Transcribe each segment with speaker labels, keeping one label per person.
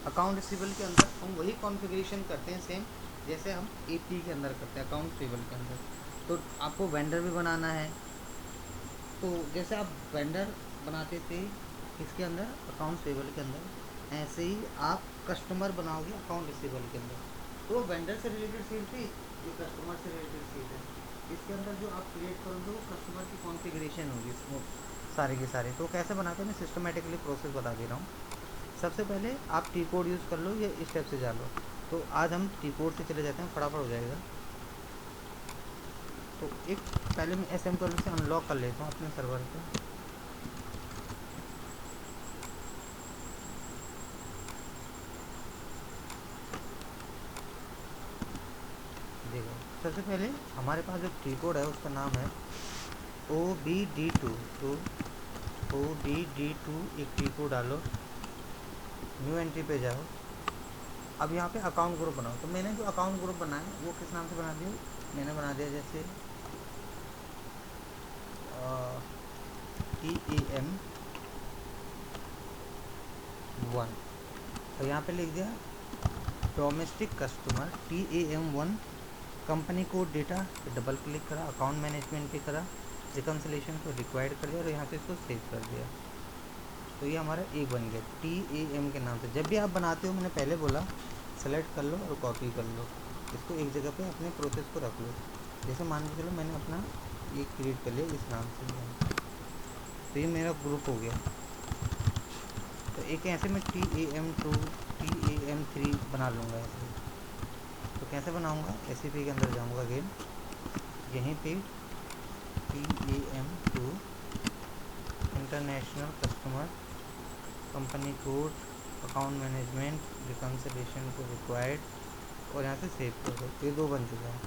Speaker 1: Account receivable के अंदर हम वही कॉन्फ़िगरेशन करते हैं सेम जैसे हम एपी के अंदर करते हैं अकाउंट रिसीवेबल के अंदर। तो आपको वेंडर भी बनाना है, तो जैसे आप वेंडर बनाते थे इसके अंदर अकाउंट पेबल के अंदर, ऐसे ही आप कस्टमर बनाओगे अकाउंट रिसीवेबल के अंदर। तो वेंडर से रिलेटेड सीट थी, ये कस्टमर से रिलेटेड सीट है। इसके अंदर जो आप क्रिएट करोगे वो कस्टमर की कॉन्फ़िगरेशन होगी इसमें सारे के सारे। तो कैसे बनाते हैं मैं सिस्टमेटिकली प्रोसेस बता दे रहा हूँ। सबसे पहले आप टी कोड यूज़ कर लो या स्टेप से जा लो। तो आज हम टी कोड से चले जाते हैं, फटाफट हो जाएगा। तो एक पहले मैं SM12 से अनलॉक कर लेता हूँ अपने सर्वर को। देखो सबसे पहले हमारे पास जो टी कोड है उसका नाम है OBD2। तो OBD2 एक टी कोड डालो, न्यू एंट्री पे जाओ। अब यहाँ पे अकाउंट ग्रुप बनाओ। तो मैंने जो अकाउंट ग्रुप बनाया वो किस नाम से बना दिया, मैंने बना दिया जैसे TAM1। और यहाँ पे लिख दिया domestic customer TAM1, company code data पे डबल क्लिक करा, अकाउंट मैनेजमेंट पे करा, रिकन्सिलेशन को रिक्वायर्ड कर दिया और यहाँ से इसको सेव कर दिया। तो ये हमारा एक बन गया TAM के नाम से। जब भी आप बनाते हो मैंने पहले बोला सेलेक्ट कर लो और कॉपी कर लो, इसको एक जगह पे अपने प्रोसेस को रख लो। जैसे मान के चलो मैंने अपना ये क्रिएट कर लिया इस नाम से, तो ये मेरा ग्रुप हो गया। तो एक ऐसे मैं TAM2 TAM3 बना लूँगा ऐसे। तो कैसे बनाऊँगा, SCP के अंदर जाऊँगा अगेन, यहीं पे TAM2 international customer, company code, account management, reconciliation को रिक्वायर्ड, और यहाँ से सेव कर दो। ये दो बन चुका है।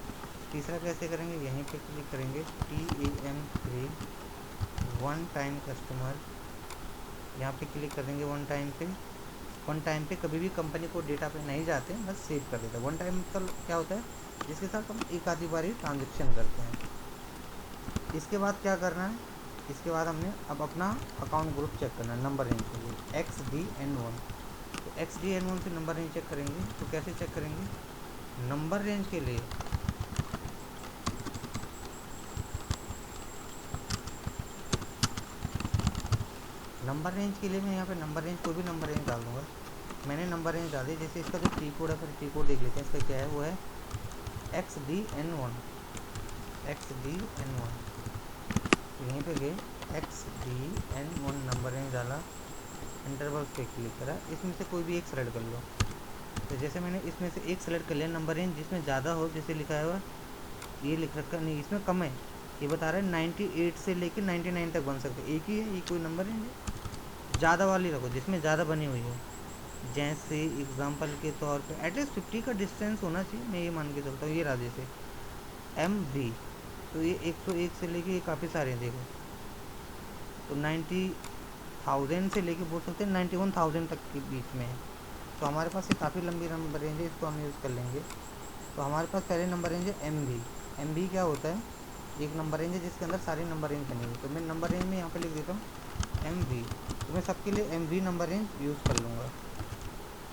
Speaker 1: तीसरा कैसे करेंगे, यहीं पे क्लिक करेंगे TAM3 वन टाइम कस्टमर, यहाँ पे क्लिक कर देंगे वन टाइम पे। वन टाइम पे कभी भी कंपनी को डेटा पे नहीं जाते हैं, बस सेव कर देते हैं। वन टाइम का क्या होता है, जिसके साथ हम एक आधी बार ही ट्रांजेक्शन करते हैं। इसके बाद क्या करना है, इसके बाद हमने अब अपना अकाउंट ग्रुप चेक करना है नंबर रेंज के लिए XDN1। तो XDN1 से नंबर रेंज चेक करेंगे। तो कैसे चेक करेंगे, नंबर रेंज के लिए मैं यहाँ पे नंबर रेंज कोई भी नंबर रेंज डाल दूँगा। मैंने नंबर रेंज डाल दी। जैसे इसका जो टी कोड है, फिर टी कोड देख लेते हैं इसका क्या है, वो है XDN1। यहीं पे गए XDN1 नंबर रेंज डाला, इंटरवल्स पे क्लिक करा, इसमें से कोई भी एक सेलेक्ट कर लो। तो जैसे मैंने इसमें से एक सेलेक्ट कर लिया, नंबर रेंज जिसमें ज़्यादा हो, जैसे लिखा हुआ ये लिख रखा नहीं, इसमें कम है, ये बता रहा है 98 से लेकर 99 तक बन सकते, एक ही है ये, कोई नंबर रेंज है। ज़्यादा वाली रखो जिसमें ज़्यादा बनी हुई हो। जैसे एग्जांपल के तौर पे एटलीस्ट 50 का डिस्टेंस होना चाहिए, मैं ये मान के चलता हूँ। ये रहा जैसे MV, तो ये 101 से लेके ये काफ़ी सारे हैं देखो। तो 90,000 से लेके बोल सकते हैं 91,000 तक के बीच में है। तो हमारे पास ये काफ़ी लंबी नंबर रेंज है, इसको हम यूज़ कर लेंगे। तो हमारे पास पहले नंबर रेंज है MV। MV क्या होता है, एक नंबर रेंज है जिसके अंदर सारी नंबर रेंज बनी हुई। तो मैं नंबर रेंज में यहाँ पे लिख देता हूँ MV। तो मैं सबके लिए MV नंबर रेंज यूज़ कर लूँगा।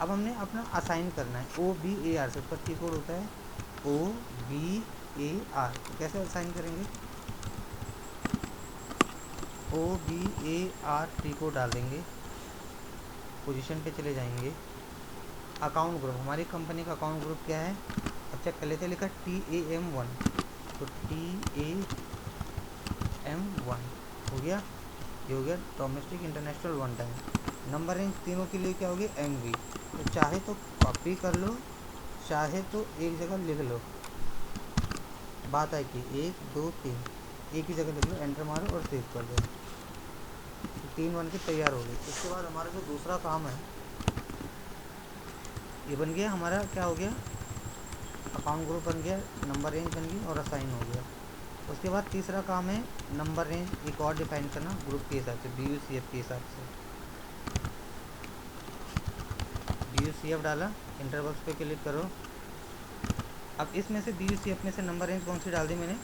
Speaker 1: अब हमने अपना असाइन करना है OBAR से, उसका की कोड होता है OBAR। तो कैसे असाइन करेंगे, OBAR टी कोड डाल देंगे, पोजीशन पे चले जाएंगे, अकाउंट ग्रुप, हमारी कंपनी का अकाउंट ग्रुप क्या है, अब चेक कर लेते हैं। लिखा TAM1, तो TAM1 हो गया, ये हो गया domestic international one time. Number range तीनों के लिए क्या होगी MV। तो चाहे तो कॉपी कर लो, चाहे तो एक जगह लिख लो, बात है कि 1 2 3 एक ही जगह लिख लो, एंटर मारो और सेव कर दो। तो 3 बन के तैयार हो गई। इसके बाद हमारा जो दूसरा काम है ये बन गया, हमारा क्या हो गया, अकाउंट ग्रुप बन गया, नंबर रेंज बन गई और असाइन हो गया। उसके बाद तीसरा काम है नंबर रेंज एक और डिफाइन करना ग्रुप के हिसाब से, BUCF के हिसाब से। BUCF डाला, इंटरवल्स पे क्लिक करो। अब इसमें से BUCF में से नंबर रेंज कौन सी डाल दी मैंने,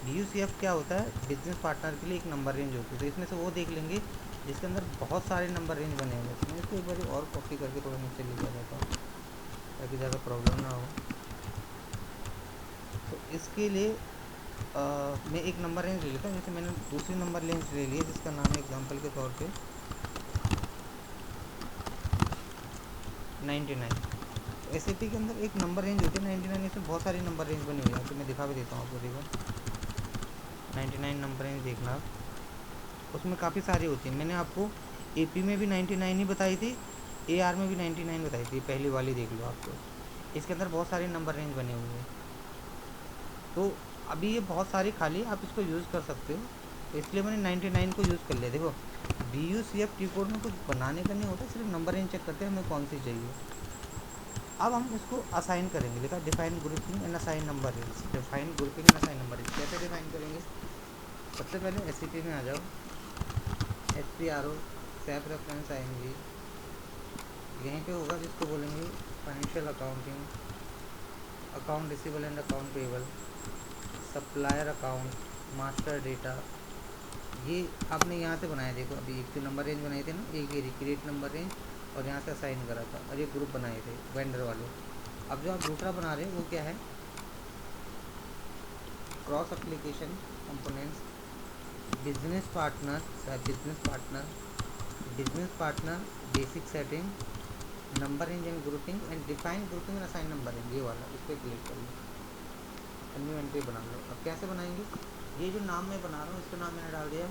Speaker 1: BUCF क्या होता है, बिजनेस पार्टनर के लिए एक नंबर रेंज होती है। तो इसमें से वो देख लेंगे जिसके अंदर बहुत सारे नंबर रेंज बने हुए हैं। मैं इसको एक बार और कॉपी करके थोड़ा नीचे लेके आ जाता हूँ ताकि ज़्यादा प्रॉब्लम ना हो। तो इसके लिए मैं एक नंबर रेंज ले लेता हूँ। जैसे मैंने दूसरी नंबर रेंज ले ली है जिसका नाम है एग्जांपल के तौर पे 99। एसएपी के अंदर एक नंबर रेंज होती है 99, इसमें बहुत सारी नंबर रेंज बनी हुई है। तो मैं दिखा भी देता हूँ आपको, देखो 99 नंबर रेंज देखना आप, उसमें काफ़ी सारी होती है। मैंने आपको एपी में भी 99 ही बताई थी, एआर में भी 99 बताई थी, पहली वाली देख लो आपको। इसके अंदर बहुत सारे नंबर रेंज बने हुए हैं। तो अभी ये बहुत सारी खाली, आप इसको यूज़ कर सकते हो, तो इसलिए मैंने 99 को यूज़ कर लिया। देखो DUCF टी कोड में कुछ बनाने का नहीं होता, सिर्फ नंबर रेंज चेक करते हैं हमें कौन सी चाहिए। अब हम इसको असाइन करेंगे। लिखा define grouping and assign number range. Define grouping and assign number range कैसे डिफाइन करेंगे? सबसे पहले एससीपी में आ जाओ, HPRO सैप रेफरेंस आएंगी, यहीं पे होगा जिसको बोलेंगे financial accounting, account receivable and account payable, supplier account, master data. ये आपने यहाँ से बनाया, देखो अभी एक तो नंबर रेंज बनाए थे ना, एक ये रिक्रिएट नंबर रेंज और यहाँ से असाइन करा था, और ये ग्रुप बनाए थे वेंडर वाले। अब जो आप दूसरा बना रहे हो वो क्या है? Cross application components, business partner, business partner basic setting, number range and grouping and define grouping and assign number range, ये वाला, इस पर क्लिक कर लो, न्यू एंट्री बना लो। अब कैसे बनाएंगे? ये जो नाम मैं बना रहा हूँ इसका नाम मैंने डाल दिया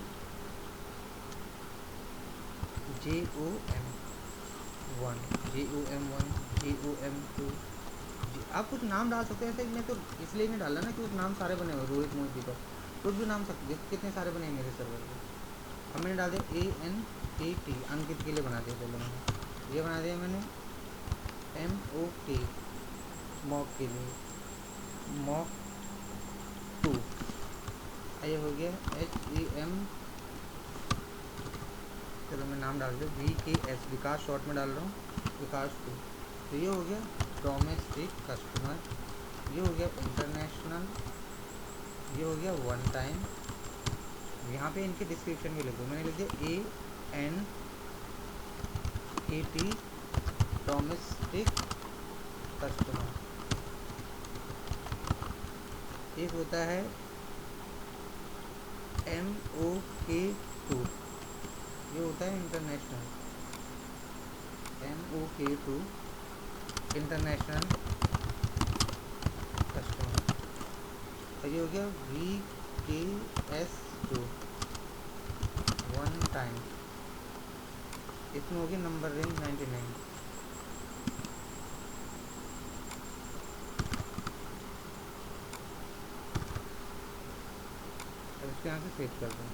Speaker 1: JOM1, JOM1, JOM2। आप कुछ नाम डाल सकते हैं, ऐसे मैं तो इसलिए नहीं डाला ना कि उस नाम सारे बने हुए, रोहित मोहित दीपक, कुछ भी नाम सकते, कितने सारे बने हैं मेरे सर्वर पे। अब मैंने डाल दिया ANKT, अंकित के लिए बना दिया। चलो मैंने ये बना दिया, मैंने MOK मॉक के लिए, MOK2, ये हो गया HEM। चलो मैं नाम डाल दूँ VKS, विकास शॉर्ट में डाल रहा हूँ, विकास 2। तो ये हो गया डोमेस्टिक कस्टमर, ये हो गया इंटरनेशनल, ये हो गया वन टाइम। यहाँ पे इनके डिस्क्रिप्शन भी लिख दो, मैंने लिख दिया ANKT डोमेस्टिक कस्टमर। एक होता है MOK2, ये होता है इंटरनेशनल, MOK2 इंटरनेशनल कस्टमर। और ये हो गया VKS2 वन टाइम, इसमें हो गया नंबर रेंज 99। इसके यहाँ से सेव कर दो।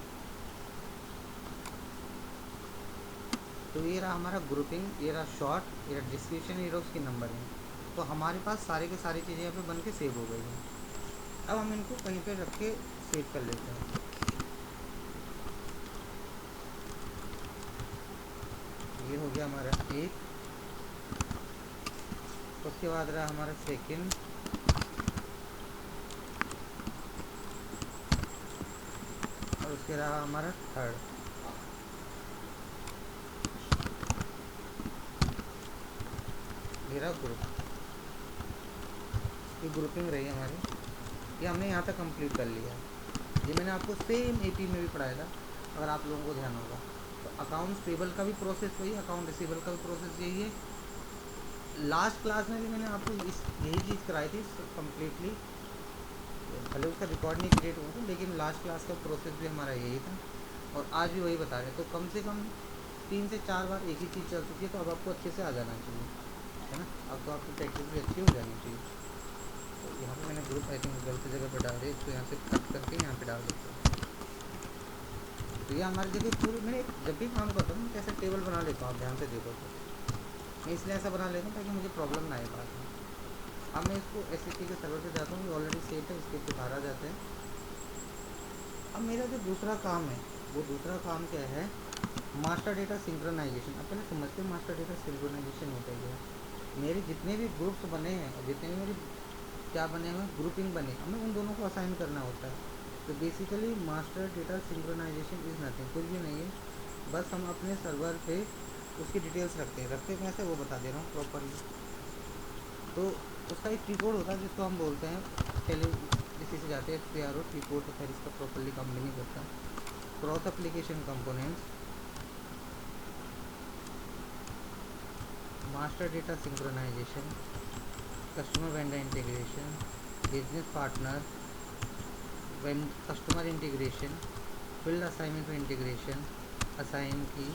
Speaker 1: तो ये रहा हमारा ग्रुपिंग, ये रहा शॉर्ट, ये रहा डिस्क्रिप्शन, ये रहा उसकी नंबर है। तो हमारे पास सारे के सारी चीज़ें यहाँ पे बन के सेव हो गई हैं। अब हम इनको कहीं पे रख के सेव कर लेते हैं। ये हो गया हमारा एक, उसके बाद रहा हमारा सेकंड, और उसके रहा हमारा थर्ड। ये रहा ग्रुप, ये ग्रुपिंग रही हमारी, ये हमने यहाँ तक कंप्लीट कर लिया है। ये मैंने आपको सेम AP में भी पढ़ाया था, अगर आप लोगों को ध्यान होगा। तो अकाउंट्स पेबल का भी प्रोसेस वही, अकाउंट रिसीवेबल का भी प्रोसेस यही है। लास्ट क्लास में भी मैंने आपको यही चीज़ कराई थी कम्प्लीटली, भले उसका रिकॉर्ड नहीं क्रिएट हुआ था, लेकिन लास्ट क्लास का प्रोसेस भी हमारा यही था और आज भी वही बता रहे। तो कम से कम 3 से 4 बार एक ही चीज़ चल चुकी है, तो अब आपको अच्छे से आ जाना चाहिए, है ना। अब तो आपकी प्रैक्टिस भी अच्छी हो जानी चाहिए। तो यहाँ पे मैंने ग्रुप आई थिंक गलत जगह पर डाल दिया, इसको यहाँ से कट करके यहाँ पे डाल देते हैं। तो ये हमारे देखिए पूरी, मैं जब भी काम करता हूँ कैसे टेबल बना लेता हूँ, आप ध्यान से देखो तो मैं इसलिए ऐसा बना लेता हूँ ताकि मुझे प्रॉब्लम ना आए बाद में। अब मैं इसको SAP के सर्वर पे जाता हूँ, ये ऑलरेडी सेव है, इसके ऊपर बाहर आ जाते हैं। अब मेरा जो दूसरा काम है, वो दूसरा काम क्या है? Master data synchronisation. अब पहले समझते हैं मास्टर डेटा सिंक्रोनाइजेशन होता है क्या। मेरे जितने भी ग्रुप्स बने हैं और जितने भी मेरे क्या बने हुए ग्रुपिंग बने, हमें उन दोनों को असाइन करना होता है। तो basically master data synchronisation is nothing, कुछ भी नहीं है, बस हम अपने सर्वर पे उसकी डिटेल्स रखते कैसे वो बता दे रहा हूँ प्रॉपरली। तो उसका एक टी कोड होता है जिसको हम बोलते हैं, पहले इसी से जाते हैं PRO टी कोड, तो खैर इसका प्रॉपरली काम भी नहीं करता। Cross application components, master data synchronisation, customer vendor integration, business partner when customer integration, field assignment for integration, assign key,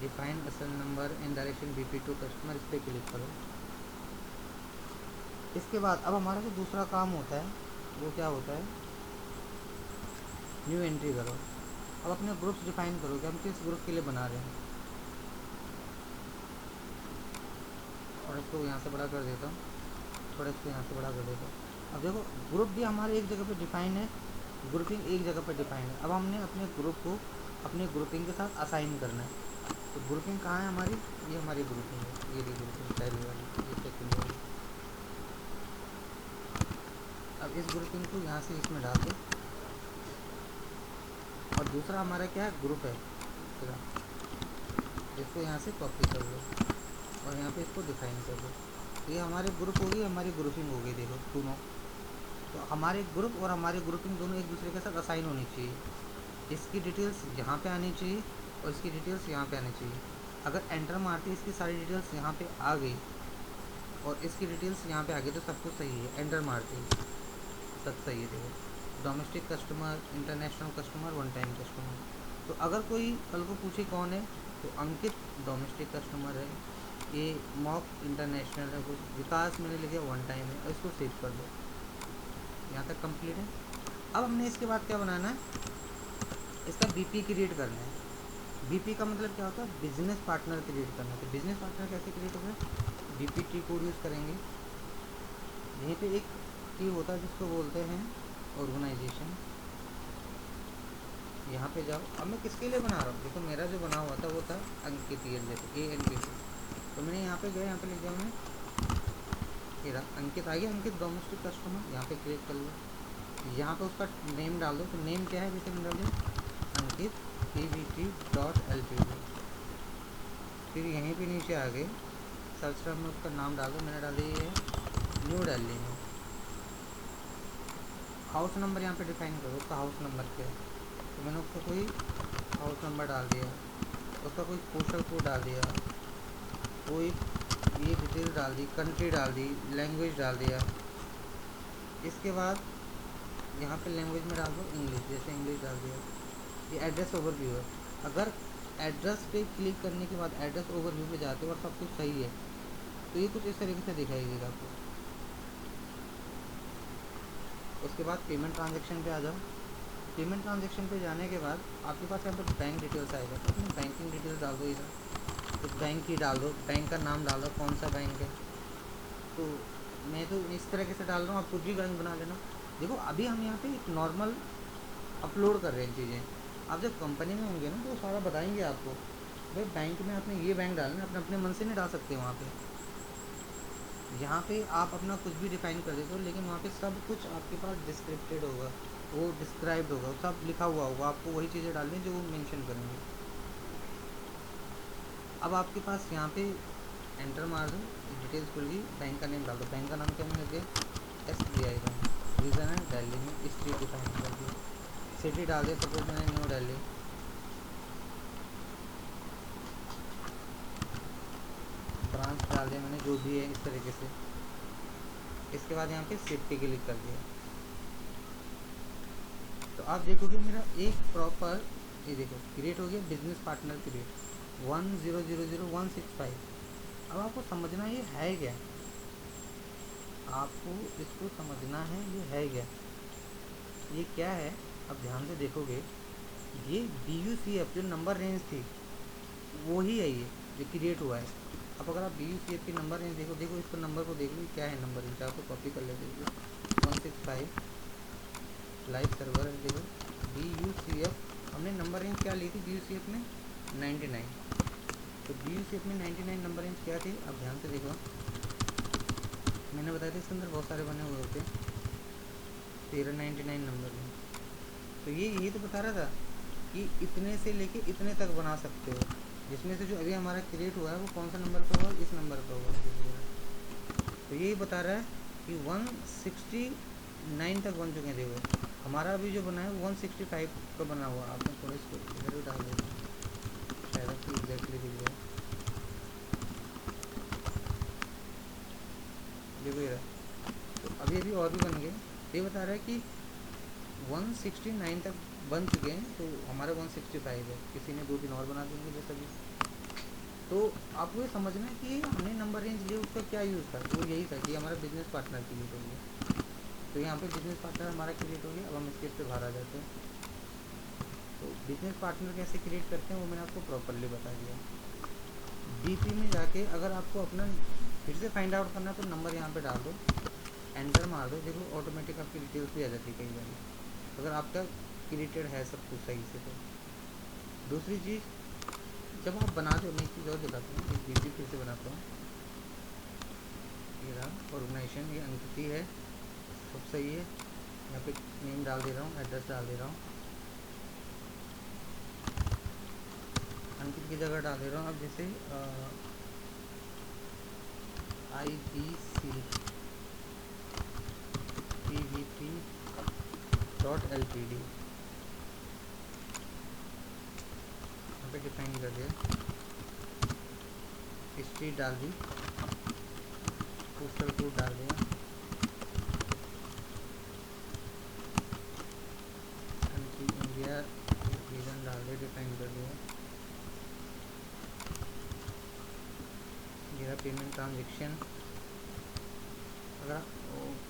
Speaker 1: define assign number and direction BP to customer, इस पर click करो। इसके बाद अब हमारा जो दूसरा काम होता है वो क्या होता है, न्यू एंट्री करो। अब अपने ग्रुप्स डिफाइन करो कि हम किस ग्रुप के लिए बना रहे हैं, और इसको यहाँ से बड़ा कर देता हूँ, थोड़ा इसको यहाँ से बड़ा कर देता हूँ। अब देखो ग्रुप भी हमारे एक जगह पे डिफाइन है, ग्रुपिंग एक जगह पर डिफाइन है। अब हमने अपने ग्रुप को अपने ग्रुपिंग के साथ असाइन करना है। तो ग्रुपिंग कहाँ है हमारी, ये हमारी ग्रुपिंग है, ये ग्रुपिंग पहली वाली, ये सेकंड वाली। अब इस ग्रुपिंग को यहाँ से इसमें डाल दो, और दूसरा हमारा क्या है, ग्रुप है, इसको यहाँ से कॉपी कर लो और यहाँ पे इसको डिफाइन कर दो। तो ये हमारे ग्रुप होगी, हमारी ग्रुपिंग हो गई। देखो दोनों, तो हमारे ग्रुप और हमारे ग्रुपिंग दोनों एक दूसरे के साथ असाइन होनी चाहिए। इसकी डिटेल्स यहाँ पे आनी चाहिए और इसकी डिटेल्स यहाँ पे आनी चाहिए। अगर एंटर मारते इसकी सारी डिटेल्स यहाँ पे आ गई और इसकी डिटेल्स यहाँ पे आ गई तो सब कुछ सही है। एंटर मारते सब सही है। देखो domestic customer, international customer, one time customer. तो अगर कोई कल को पूछे कौन है, तो अंकित डोमेस्टिक कस्टमर है, ये मॉक इंटरनेशनल है, कुछ विकास मैंने लिखा वन टाइम है, और इसको सेव कर दो। यहाँ तक कंप्लीट है। अब हमने इसके बाद क्या बनाना है, इसका BP क्रिएट करना है। BP का मतलब क्या होता है, बिजनेस पार्टनर क्रिएट करना है। तो बिजनेस पार्टनर कैसे क्रिएट होगा, BPT कोड यूज़ करेंगे। यहीं पे एक की होता है जिसको बोलते हैं ऑर्गेनाइजेशन। यहाँ पे जाओ। अब मैं किसके लिए बना रहा हूँ, देखो मेरा जो बना हुआ था वो था अंकित, ANKT। तो मैंने यहाँ पे गया, यहाँ पे लिख दिया मैंने, ये अंकित आ गया, अंकित डोमेस्टिक कस्टमर। यहाँ पे क्लिक कर लो, यहाँ पे उसका नेम डाल दो। तो नेम क्या है, जैसे मैंने डाल दिया अंकित PVT.LTD। फिर यहीं पे नीचे आ गए, सर्च टर्म में उसका नाम डाल दो। मैंने डाल दिया है न्यू दिल्ली में। हाउस नंबर यहाँ पे डिफाइन करो, उसका हाउस नंबर क्या है। तो मैंने उसका कोई हाउस नंबर डाल दिया, उसका कोई पोस्टल कोड डाल दिया, कोई ये डिटेल डाल दी, कंट्री डाल दी, लैंग्वेज डाल दिया। इसके बाद यहाँ पे लैंग्वेज में डाल दो इंग्लिश, जैसे इंग्लिश डाल दिया। ये एड्रेस ओवरव्यू है। अगर एड्रेस पे क्लिक करने के बाद एड्रेस ओवरव्यू पे जाते हो और सब कुछ सही है तो ये कुछ इस तरीके से दिखाएगी आपको। उसके बाद पेमेंट ट्रांजैक्शन पे आ जाओ। पेमेंट ट्रांजैक्शन पे जाने के बाद आपके पास यहाँ पर बैंक डिटेल्स आएगा, तो अपनी बैंकिंग डिटेल्स डाल दो। इधर उस बैंक की डाल दो, बैंक का नाम डाल दो, कौन सा बैंक है। तो मैं तो इस तरीके से डाल रहा हूँ, आप खुद भी बैंक बना लेना। देखो अभी हम यहाँ पे एक नॉर्मल अपलोड कर रहे हैं चीज़ें, आप जब कंपनी में होंगे ना तो सारा बताएंगे आपको, भाई बैंक में आपने ये बैंक डालना, अपने अपने मन से नहीं डाल सकते वहाँ पे। यहाँ पे आप अपना कुछ भी डिफाइन कर देते हो, लेकिन वहाँ पे सब कुछ आपके पास डिस्क्रिप्टेड होगा, वो डिस्क्राइब्ड होगा, सब लिखा हुआ होगा। आपको वही चीज़ें डालनी जो वो मेंशन करेंगे। अब आपके पास यहाँ पे एंटर मार दो, डिटेल्स खुल गई। बैंक का नेम डाल दो, बैंक का नाम क्या मैंने दिया SBI बैंक, रीज़न है दिल्ली में, स्ट्रीट डिफाइन कर दिया। सिटी डाल दिया, सपोज मैंने न्यू दिल्ली। ब्रांच डाल दिया मैंने, जो भी है इस तरीके से। इसके बाद यहाँ पे सेव पे क्लिक कर दिया, तो आप देखोगे मेरा एक प्रॉपर, ये देखो क्रिएट हो गया, बिजनेस पार्टनर क्रिएट 1000165। अब आपको समझना ये है क्या, आपको इसको समझना है ये है क्या, ये क्या है। अब ध्यान से देखोगे, ये BUCF जो नंबर रेंज थी वो ही है, ये जो क्रिएट हुआ है। अब अगर आप BUCF की नंबर रेंज देखो, देखो इसको नंबर को देख लो क्या है नंबर रेंज, आपको कॉपी कर लेते 165 लाइव सर्वर है। देखो BUCF हमने नंबर रेंज क्या ली थी, BUCF में 99। तो BUCF में 99 नंबर रेंज क्या थी। अब ध्यान से देखो, मैंने बताया था इसके अंदर बहुत सारे बने हुए होते, 1399 नंबर रेंज। तो ये तो बता रहा था कि इतने से लेके इतने तक बना सकते हो, जिसमें से जो अभी हमारा क्रिएट हुआ है वो कौन सा नंबर पे होगा, इस नंबर पे होगा। तो यही बता रहा है कि 169 तक बन चुके हैं। देखो हमारा अभी जो बना है वो 165 का बना हुआ। आपने थोड़ा इसको इधर भी डाल देना, शायद आपको एग्जैक्टली दिख जाए। देखो ये रहा। तो अभी अभी और भी बन गए। ये बता रहा है कि 169 तक बन चुके हैं, तो हमारा 165 है। किसी ने 2-3 और बना देंगे जैसा भी। तो आपको ये समझना है कि हमने नंबर रेंज लिया उसका क्या यूज़ था। वो यही था कि हमारा बिजनेस पार्टनर क्रिएट हो गया। तो यहाँ पे बिजनेस पार्टनर हमारा क्रिएट हो गया। अब हम इसके इस पे बाहर आ जाते हैं। तो बिजनेस पार्टनर कैसे क्रिएट करते हैं वो मैंने आपको प्रॉपरली बता दिया। डीपी में जाके अगर आपको अपना फिर से फाइंड आउट करना है तो नंबर यहाँ पे डाल दो, एंटर मार दो। देखो ऑटोमेटिक आपकी डिटेल्स भी आ जाती है कई बार, अगर आपका क्रिएटेड है सब कुछ सही से। तो दूसरी चीज़, जब आप बनाते हो, मैं एक चीज़ और दिखाता हूँ, एक डीपी फिर से बनाता हूँ। ये रहा ऑर्गेनाइजेशन, ये अंकिति है, सब सही है। यहाँ पे नेम डाल दे रहा हूँ, एड्रेस डाल दे रहा हूँ, अंकित की जगह डाल दे रहा हूँ। अब जैसे IBC PVP.LTD यहाँ पे डिफाइन कर दिया, स्ट्रीट डाल दी, पोस्टल कोड डाल दिया, इंडिया रीजन डाल दिया, डिफाइन कर दिया। मेरा पेमेंट ट्रांजेक्शन, अगर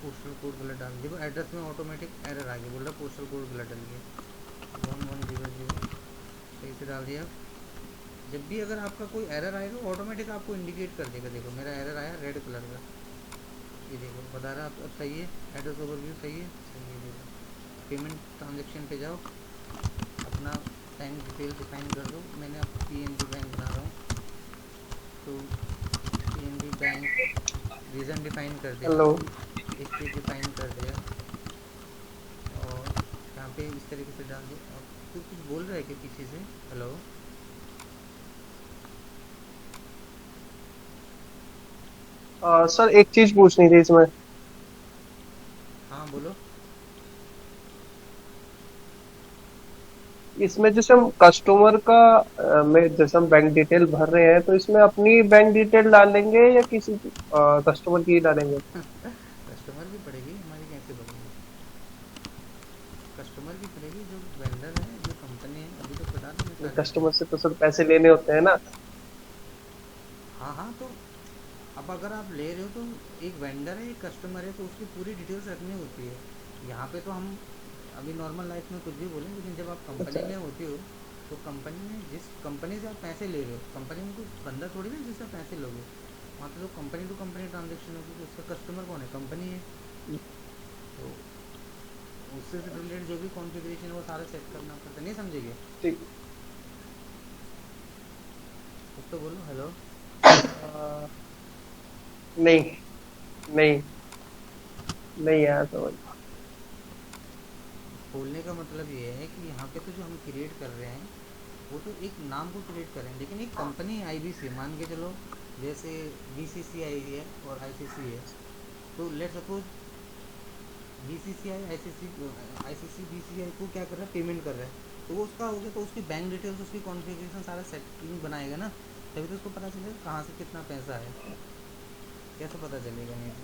Speaker 1: पोस्टल कोड गलत डाल, देखो एड्रेस में ऑटोमेटिक एरर आ गया, बोल रहा पोस्टल कोड गलत डल गया, 1100 सही से डाल दिया। जब भी अगर आपका कोई एरर आएगा ऑटोमेटिक आपको इंडिकेट कर देगा। देखो मेरा एरर आया रेड कलर का, ये देखो बता रहा है अब सही है, एड्रेस ओवरव्यू सही है, सही है। देखो पेमेंट ट्रांजेक्शन पे जाओ, अपना बैंक डिटेल डिफाइन कर दो। मैंने अब PNB बैंक बना रहा हूँ, तो PNB बैंक रीज़न डिफाइन कर दिया,
Speaker 2: हेलो।
Speaker 1: स्ट्रीट डिफाइन कर दिया, और यहाँ पे इस तरीके से डाल दिया। अब तो कुछ बोल रहा है कि पीछे से, हेलो
Speaker 2: सर एक चीज पूछनी थी इसमें।
Speaker 1: हाँ बोलो।
Speaker 2: इसमें जैसे हम कस्टमर का में जैसे हम बैंक डिटेल भर रहे हैं तो इसमें अपनी बैंक डिटेल डालेंगे या किसी कस्टमर की डालेंगे?
Speaker 1: कस्टमर भी पड़ेगी हमारी, कैसे बढ़ेगी, कस्टमर भी पड़ेगी, जो वेंडर है जो कंपनी है, अभी तो बता देंगे सारी
Speaker 2: कस्टमर से
Speaker 1: डिटेल्स।
Speaker 2: तो सर पैसे लेने होते हैं ना।
Speaker 1: हाँ हाँ, तो अब अगर आप ले रहे हो तो एक वेंडर है एक कस्टमर है, तो उसकी पूरी डिटेल्स रखनी होती है। यहाँ पे तो हम अभी नॉर्मल लाइफ में कुछ भी बोलें, लेकिन जब आप कंपनी
Speaker 2: अच्छा।
Speaker 1: में होते हो तो कंपनी में, जिस कंपनी से आप पैसे ले रहे हो, कंपनी में कोई बंदा थोड़ी ना जिससे पैसे लोगे। वहाँ पे तो कंपनी टू कंपनी ट्रांजेक्शन होगी, तो उसका कस्टमर कौन है, कंपनी है। तो उससे रिलेटेड जो भी कॉन्फ़िगरेशन है वो सारा सेट करना पड़ता है। नहीं समझेंगे
Speaker 2: ठीक।
Speaker 1: कुछ तो बोलो, हेलो।
Speaker 2: अ, नहीं, नहीं, नहीं आया समझ।
Speaker 1: बोलने का मतलब ये है कि यहाँ पे तो जो हम क्रिएट कर रहे हैं वो तो एक नाम को क्रिएट कर रहे हैं, लेकिन एक कंपनी IBC मान के चलो, जैसे BCCI है और ICC है। तो let suppose BCCI ICC BCCI को क्या कर रहा है, पेमेंट कर रहा है, तो वो उसका हो गया, तो उसकी बैंक डिटेल्स, उसकी कॉन्फ़िगरेशन सारा सेटिंग बनाएगा ना, तभी तो उसको पता चलेगा कहाँ से कितना पैसा है। कैसे पता चलेगा, नहीं तो।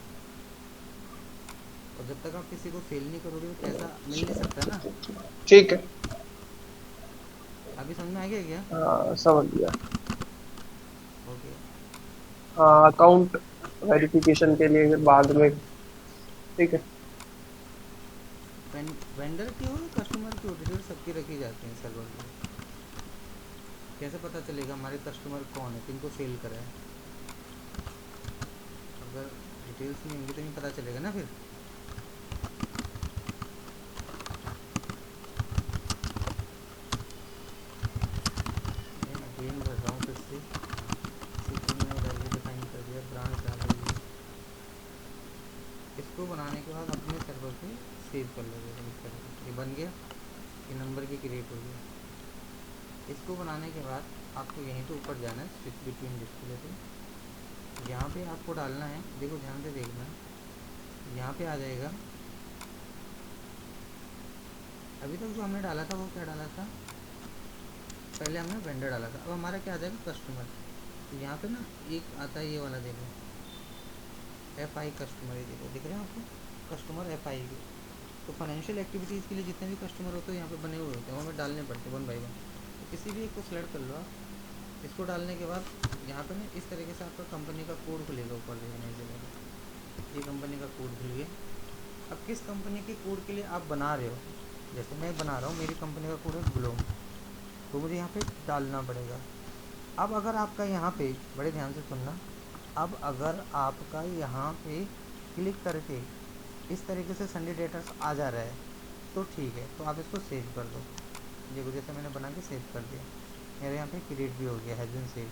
Speaker 1: और जब तक आप किसी को सेल नहीं करोगे तो पैसा मिल नहीं सकता ना।
Speaker 2: ठीक है।
Speaker 1: अभी समझ में आ गया क्या?
Speaker 2: हाँ समझ गया।
Speaker 1: ओके।
Speaker 2: हाँ अकाउंट वेरिफिकेशन के लिए बाद में। ठीक है।
Speaker 1: वेंडर की हो या कस्टमर की हो, डिटेल सबकी रखी जाती हैं सर्वर में। कैसे पता चलेगा हमारे कस्टमर कौन है, किनको सेल करा है, अगर डिटेल्स नहीं होंगी तो नहीं पता चलेगा ना फिर। मैं अगेन भर रहा हूँ फिर से, सिटी में वैल्यू डिफाइन कर दिया, ब्रांच डाल दीजिए। इसको बनाने के बाद अपने सर्वर पे सेव कर लोगे इस तरह से। ये बन गया, ये नंबर की क्रिएट हो गया। इसको बनाने के बाद आपको यहीं पे ऊपर जाना है, स्विच बिटवीन डिस्प्ले पे, यहाँ पे आपको डालना है, देखो ध्यान से देखना, यहाँ पे आ जाएगा। अभी तक जो हमने डाला था वो क्या डाला था, पहले हमने वेंडर डाला था, अब हमारा क्या आ जाएगा, कस्टमर। तो यहाँ पे ना एक आता है ये वाला, देखो FI कस्टमर, ये देखो दिख रहे हैं आपको, कस्टमर FI के। तो फाइनेंशियल एक्टिविटीज़ के लिए जितने भी कस्टमर होते हैं यहाँ पे बने हुए होते हैं, वो हमें डालने पड़ते हैं 1 बाई 1। तो किसी भी एक को सिलेक्ट कर लो आप। इसको डालने के बाद यहाँ पे ना इस तरीके से आपका कंपनी का कोड खुलेगा ऊपर, देखना इस जगह पे, ये कंपनी का कोड खुल गया। अब किस कंपनी के कोड के लिए आप बना रहे हो, जैसे मैं बना रहा हूँ, मेरी कंपनी का कोड है ग्लोम, तो मुझे यहाँ पे डालना पड़ेगा। अब अगर आपका यहाँ पे, बड़े ध्यान से सुनना, अब अगर आपका यहाँ पे क्लिक करके इस तरीके से संडे डेटर्स आ जा रहा है तो ठीक है, तो आप इसको सेव कर दो। देखो जैसे मैंने बना के सेव कर दिया, मेरे यहाँ पे क्रिएट भी हो गया, हैज़ बीन सेव।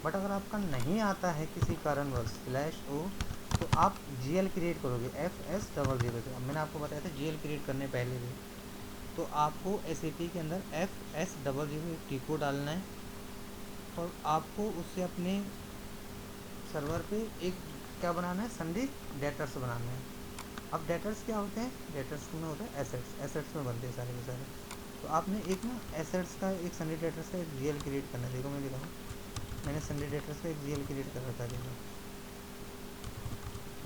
Speaker 1: बट अगर आपका नहीं आता है किसी कारणवश /o, तो आप GL क्रिएट करोगे FS00 से। अब मैंने आपको बताया था GL क्रिएट करने पहले भी, तो आपको SAP के अंदर FS00 टी को डालना है, और आपको उससे अपने सर्वर पे एक क्या बनाना है, संडे डेटर्स बनाना है। अब डेटर्स क्या होते हैं, डेटर्स में होता है एसेट्स, एसेट्स में बनते हैं सारे के सारे। तो आपने एक ना एसेट्स का, एक संडे डेटर्स का एक GL क्रिएट करना है। देखो मैं दिखाऊँ, मैंने संडे डेटर्स का एक GL क्रिएट कर रखा है, देखो।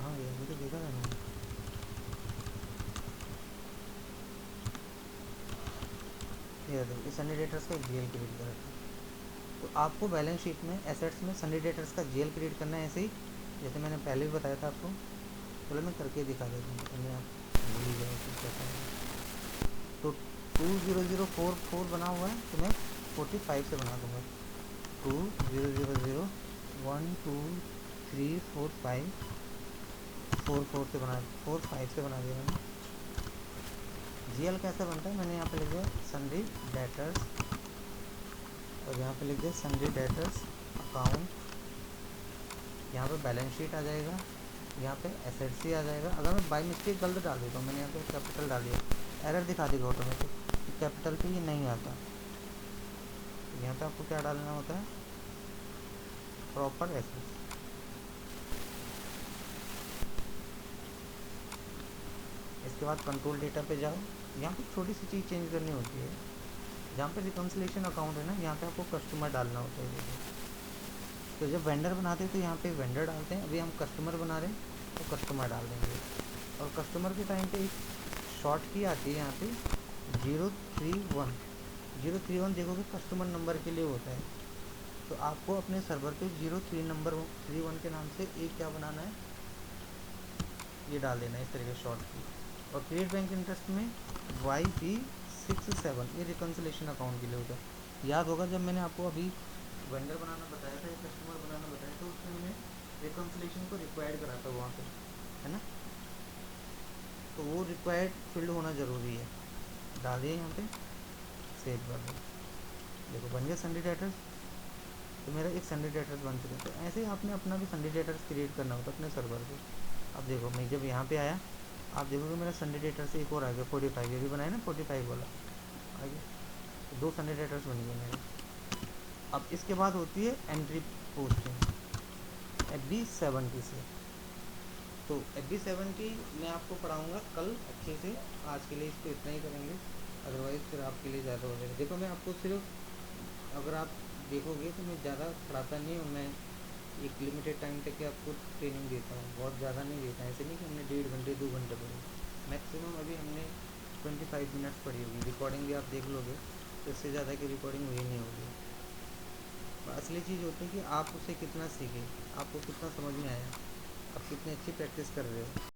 Speaker 1: हाँ ये अभी तो देखा था मैंने, ये देखो इस संडे डेटर्स का एक GL क्रिएट कर रखा है। तो आपको बैलेंस शीट में एसेट्स में संडे डेटर्स का GL क्रिएट करना है, ऐसे ही जैसे मैंने पहले भी बताया था आपको। चलो मैं करके दिखा देता हूँ, पहले आप भूल ही जाए कि कैसा है। तो 20044 बना हुआ है, तो मैं 45 से बना दूँगा। 2000 1 2 3 4 5 4 4 से बना, 4 5 से बना दिया मैंने। GL कैसे बनता है, मैंने यहाँ पे लिख दिया संडे डेटर्स, और यहाँ पे लिख दिया संडे डेटर्स अकाउंट। यहाँ पे बैलेंस शीट आ जाएगा, यहाँ पे एसेट्स ही आ जाएगा। अगर मैं बाई मिस्टेक गलत डाल देता हूँ, मैंने यहाँ पे कैपिटल डाल दिया, एरर दिखा देगा ऑटोमेटिक, कैपिटल पे ये नहीं आता। तो यहाँ पे आपको क्या डालना होता है, प्रॉपर एसेट्स। इसके बाद कंट्रोल डेटा पे जाओ, यहाँ पे छोटी सी चीज़ चेंज करनी होती है, जहाँ पे रिकन्सिलेशन अकाउंट है ना, यहाँ पे आपको कस्टमर डालना होता है। देखिए, तो जब वेंडर बनाते हैं तो यहाँ पे वेंडर डालते हैं, अभी हम कस्टमर बना रहे हैं तो कस्टमर डाल देंगे। और कस्टमर के टाइम पे एक शॉर्ट की आती है यहाँ पे 031, 031 देखोगे कस्टमर नंबर के लिए होता है। तो आपको अपने सर्वर पे 03 के नाम से एक क्या बनाना है, ये डाल देना है इस तरीके शॉर्ट की। और क्रिएट बैंक इंटरेस्ट में YP67, ये रिकन्सिलेशन अकाउंट के लिए होता है। याद होगा जब मैंने आपको अभी वेंडर बनाना बताया था या कस्टमर बनाना बताया था, उसमें मैंने रिकन्सिलेशन को रिक्वायर्ड करा था वहाँ पे, है ना। तो वो रिक्वायर्ड फील्ड होना ज़रूरी है, डालिए यहाँ पे, सेव कर दो। देखो बन गया संडे डेटर्स, तो मेरा एक संडे डेटर्स बन चुका है। तो ऐसे ही आपने अपना भी संडे डेटर्स क्रिएट करना होता है अपने सर्वर पे। अब देखो मैं जब यहाँ पे आया, आप देखोगे मेरा संडे डेटर से एक और आ गया 45, ये भी बनाया ना 45 वाला आ गया, तो 2 संडे डेटर्स बन गए मेरे। अब इसके बाद होती है एंट्री पोस्टिंग FB70 से। तो FB70 मैं आपको पढ़ाऊँगा कल अच्छे से, आज के लिए इसको इतना ही करेंगे, अदरवाइज़ फिर आपके लिए ज़्यादा हो जाएगा। देखो मैं आपको सिर्फ, अगर आप देखोगे तो मैं ज़्यादा पढ़ाता नहीं हूँ, मैं एक लिमिटेड टाइम तक के आपको ट्रेनिंग देता हूँ, बहुत ज़्यादा नहीं देता है। ऐसे नहीं कि हमने 1.5 घंटे 2 घंटे पढ़े, मैक्सिमम अभी हमने 25 मिनट्स पढ़ी होगी। रिकॉर्डिंग भी आप देख लोगे तो इससे ज़्यादा की रिकॉर्डिंग हुई नहीं होगी। असली चीज़ होती है कि आप उसे कितना सीखें, आपको कितना समझ में आया, आप कितनी अच्छी प्रैक्टिस कर रहे हो।